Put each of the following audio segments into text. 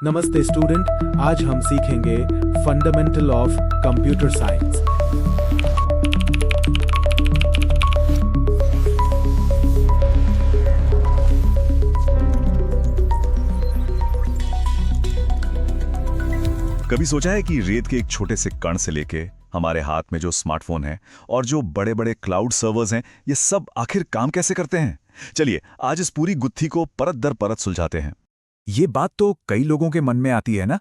नमस्ते स्टूडेंट, आज हम सीखेंगे फंडामेंटल ऑफ कंप्यूटर साइंस। कभी सोचा है कि रेत के एक छोटे से कण से लेके हमारे हाथ में जो स्मार्टफोन है और जो बड़े बड़े क्लाउड सर्वर्स हैं, ये सब आखिर काम कैसे करते हैं? चलिए आज इस पूरी गुत्थी को परत दर परत सुलझाते हैं। ये बात तो कई लोगों के मन में आती है ना,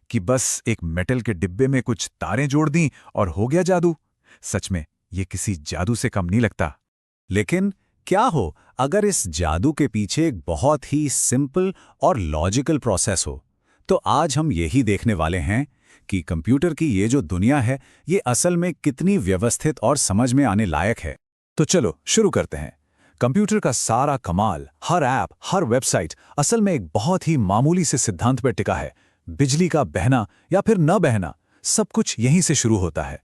कि बस एक मेटल के डिब्बे में कुछ तारें जोड़ दी और हो गया जादू। सच में ये किसी जादू से कम नहीं लगता। लेकिन क्या हो अगर इस जादू के पीछे एक बहुत ही सिंपल और लॉजिकल प्रोसेस हो? तो आज हम यही देखने वाले हैं कि कंप्यूटर की ये जो दुनिया है, ये असल में कितनी व्यवस्थित और समझ में आने लायक है। तो चलो शुरू करते हैं। कंप्यूटर का सारा कमाल, हर ऐप, हर वेबसाइट असल में एक बहुत ही मामूली से सिद्धांत पर टिका है। बिजली का बहना या फिर न बहना, सब कुछ यहीं से शुरू होता है।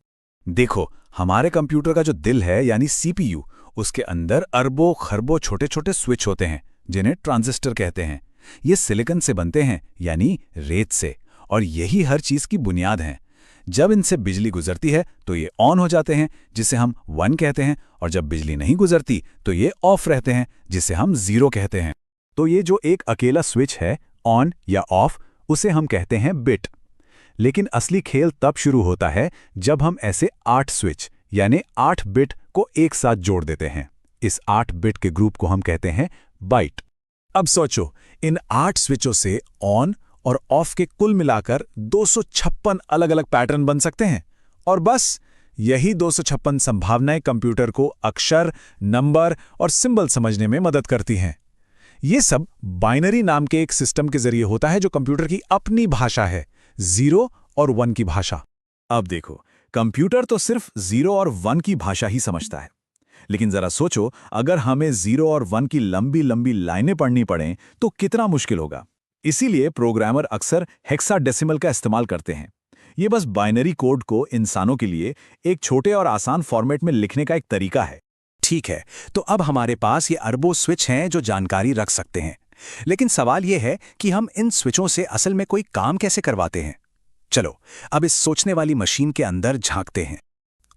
देखो, हमारे कंप्यूटर का जो दिल है यानी सीपीयू, उसके अंदर अरबों खरबों छोटे छोटे स्विच होते हैं जिन्हें ट्रांजिस्टर कहते हैं। ये सिलिकॉन से बनते हैं यानी रेत से, और यही हर चीज की बुनियाद है। जब इनसे बिजली गुजरती है तो ये ऑन हो जाते हैं, जिसे हम 1 कहते हैं, और जब बिजली नहीं गुजरती तो ये ऑफ रहते हैं, जिसे हम 0 कहते हैं। तो ये जो एक अकेला स्विच है, ऑन या ऑफ, उसे हम कहते हैं बिट। लेकिन असली खेल तब शुरू होता है जब हम ऐसे 8 स्विच यानी 8 बिट को एक साथ जोड़ देते हैं। इस 8 बिट के ग्रुप को हम कहते हैं बाइट। अब सोचो, इन 8 स्विचों से ऑन और ऑफ के कुल मिलाकर 256 अलग अलग पैटर्न बन सकते हैं। और बस यही 256 संभावनाएं कंप्यूटर को अक्षर, नंबर और सिंबल समझने में मदद करती हैं। ये सब बाइनरी नाम के एक सिस्टम के जरिए होता है जो कंप्यूटर की अपनी भाषा है, 0 और 1 की भाषा। अब देखो, कंप्यूटर तो सिर्फ 0 और 1 की भाषा ही समझता है। लेकिन जरा सोचो, अगर हमें 0 और 1 की लंबी लंबी लाइनें पढ़नी पड़ें तो कितना मुश्किल होगा। इसीलिए प्रोग्रामर अक्सर हेक्साडेसिमल का इस्तेमाल करते हैं। ये बस बाइनरी कोड को इंसानों के लिए एक छोटे और आसान फॉर्मेट में लिखने का एक तरीका है। ठीक है, तो अब हमारे पास ये अरबों स्विच हैं जो जानकारी रख सकते हैं। लेकिन सवाल ये है कि हम इन स्विचों से असल में कोई काम कैसे करवाते हैं। चलो अब इस सोचने वाली मशीन के अंदर झांकते हैं।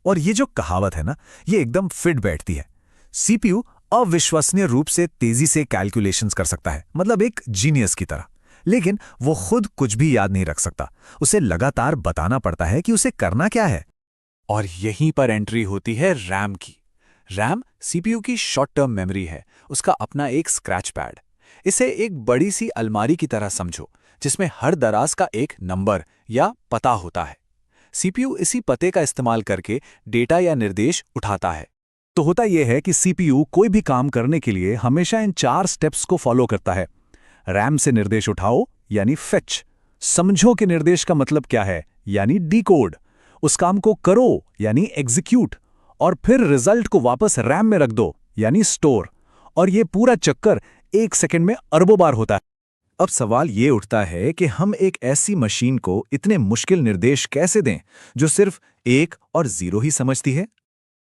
और ये जो कहावत है ना, ये एकदम फिट बैठती है। सीपीयू अविश्वसनीय रूप से तेजी से कैलकुलेशंस कर सकता है, मतलब एक जीनियस की तरह। लेकिन वो खुद कुछ भी याद नहीं रख सकता। उसे लगातार बताना पड़ता है कि उसे करना क्या है। और यहीं पर एंट्री होती है रैम की। रैम सीपीयू की शॉर्ट टर्म मेमोरी है, उसका अपना एक स्क्रैच पैड। इसे एक बड़ी सी अलमारी की तरह समझो, जिसमें हर दराज का एक नंबर या पता होता है। सीपीयू इसी पते का इस्तेमाल करके डेटा या निर्देश उठाता है। तो होता यह है कि सीपीयू कोई भी काम करने के लिए हमेशा इन 4 स्टेप्स को फॉलो करता है। रैम से निर्देश उठाओ यानी फेच, समझो कि निर्देश का मतलब क्या है यानी डिकोड, उस काम को करो यानी एग्जीक्यूट, और फिर रिजल्ट को वापस रैम में रख दो यानी स्टोर। और ये पूरा चक्कर 1 सेकंड में अरबों बार होता है। अब सवाल ये उठता है कि हम एक ऐसी मशीन को इतने मुश्किल निर्देश कैसे दें जो सिर्फ 1 और 0 ही समझती है।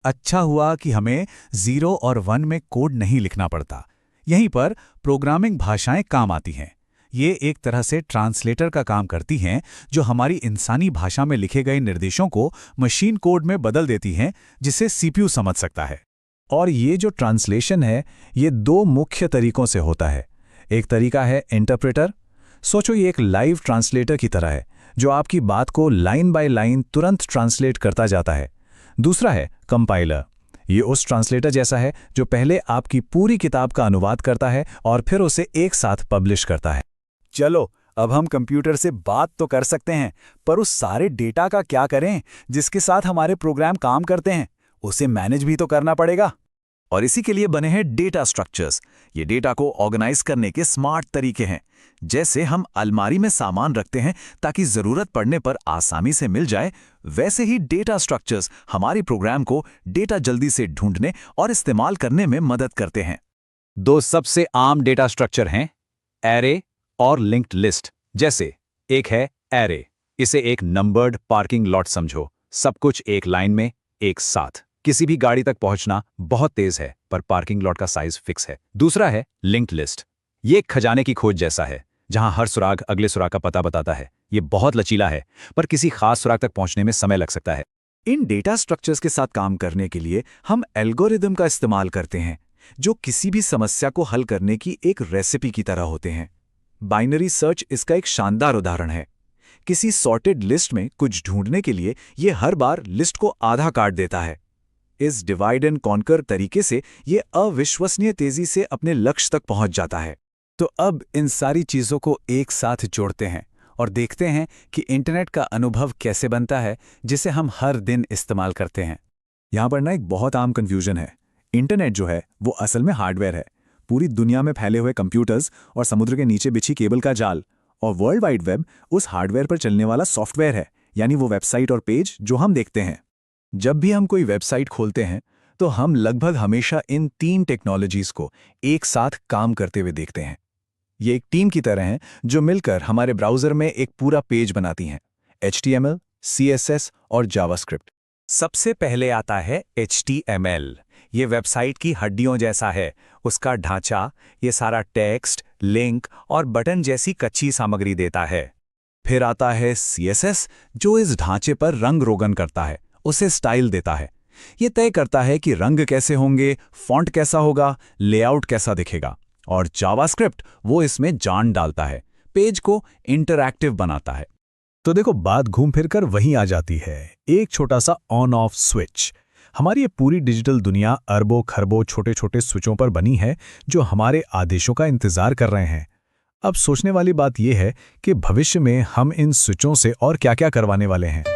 अच्छा हुआ कि हमें 0 और 1 में कोड नहीं लिखना पड़ता। यहीं पर प्रोग्रामिंग भाषाएं काम आती हैं। ये एक तरह से ट्रांसलेटर का काम करती हैं, जो हमारी इंसानी भाषा में लिखे गए निर्देशों को मशीन कोड में बदल देती हैं, जिसे सीपीयू समझ सकता है। और ये जो ट्रांसलेशन है, ये 2 मुख्य तरीकों से होता है। एक तरीका है इंटरप्रेटर। सोचो, ये एक लाइव ट्रांसलेटर की तरह है, जो आपकी बात को लाइन बाय लाइन तुरंत ट्रांसलेट करता जाता है। दूसरा है कंपाइलर। ये उस ट्रांसलेटर जैसा है जो पहले आपकी पूरी किताब का अनुवाद करता है और फिर उसे एक साथ पब्लिश करता है। चलो अब हम कंप्यूटर से बात तो कर सकते हैं, पर उस सारे डेटा का क्या करें जिसके साथ हमारे प्रोग्राम काम करते हैं? उसे मैनेज भी तो करना पड़ेगा। और इसी के लिए बने हैं डेटा स्ट्रक्चर्स। ये डेटा को ऑर्गेनाइज करने के स्मार्ट तरीके हैं। जैसे हम अलमारी में सामान रखते हैं ताकि जरूरत पड़ने पर आसानी से मिल जाए, वैसे ही डेटा स्ट्रक्चर्स हमारी प्रोग्राम को डेटा जल्दी से ढूंढने और इस्तेमाल करने में मदद करते हैं। 2 सबसे आम डेटा स्ट्रक्चर हैं एरे और लिंक्ड लिस्ट। जैसे एक है एरे, इसे एक नंबर्ड पार्किंग लॉट समझो, सब कुछ एक लाइन में एक साथ। किसी भी गाड़ी तक पहुंचना बहुत तेज है, पर पार्किंग लॉट का साइज फिक्स है। दूसरा है लिंक्ड लिस्ट। ये एक खजाने की खोज जैसा है। जहां हर सुराग अगले सुराग का पता बताता है। ये बहुत लचीला है, पर किसी खास सुराग तक पहुंचने में समय लग सकता है। इन डेटा स्ट्रक्चर्स के साथ काम करने के लिए हम एल्गोरिदम का इस्तेमाल करते हैं, जो किसी भी समस्या को हल करने की एक रेसिपी की तरह होते हैं। बाइनरी सर्च इसका एक शानदार उदाहरण है। किसी सॉर्टेड लिस्ट में कुछ ढूंढने के लिए यह हर बार लिस्ट को आधा काट देता है। इस डिवाइड एंड कॉन्कर तरीके से यह अविश्वसनीय तेजी से अपने लक्ष्य तक पहुंच जाता है। तो अब इन सारी चीजों को एक साथ जोड़ते हैं और देखते हैं कि इंटरनेट का अनुभव कैसे बनता है, जिसे हम हर दिन इस्तेमाल करते हैं। यहां पर एक बहुत आम कंफ्यूजन है। इंटरनेट जो है वो असल में हार्डवेयर है, पूरी दुनिया में फैले हुए कंप्यूटर्स और समुद्र के नीचे बिछी केबल का जाल। और वर्ल्ड वाइड वेब उस हार्डवेयर पर चलने वाला सॉफ्टवेयर है, यानी वो वेबसाइट और पेज जो हम देखते हैं। जब भी हम कोई वेबसाइट खोलते हैं तो हम लगभग हमेशा इन 3 टेक्नोलॉजीज को एक साथ काम करते हुए देखते हैं। ये एक टीम की तरह हैं जो मिलकर हमारे ब्राउज़र में एक पूरा पेज बनाती हैं। HTML, CSS और जावास्क्रिप्ट। सबसे पहले आता है HTML। ये वेबसाइट की हड्डियों जैसा है। उसका ढांचा ये सारा टेक्स्ट, लिंक और बटन जैसी कच्ची सामग्री देता है। फिर आता है CSS, जो इस ढांचे पर रंग रोगन करता है, उसे स्टाइल देता है। ये तय करता है कि रंग कैसे होंगे, फॉन्ट कैसा होगा, लेआउट कैसा दिखेगा। और जावास्क्रिप्ट वो इसमें जान डालता है, पेज को इंटरैक्टिव बनाता है। तो देखो, बात घूम फिर कर वहीं आ जाती है, एक छोटा सा ऑन ऑफ स्विच। हमारी ये पूरी डिजिटल दुनिया अरबों खरबों छोटे छोटे स्विचों पर बनी है, जो हमारे आदेशों का इंतजार कर रहे हैं। अब सोचने वाली बात यह है कि भविष्य में हम इन स्विचों से और क्या क्या करवाने वाले हैं।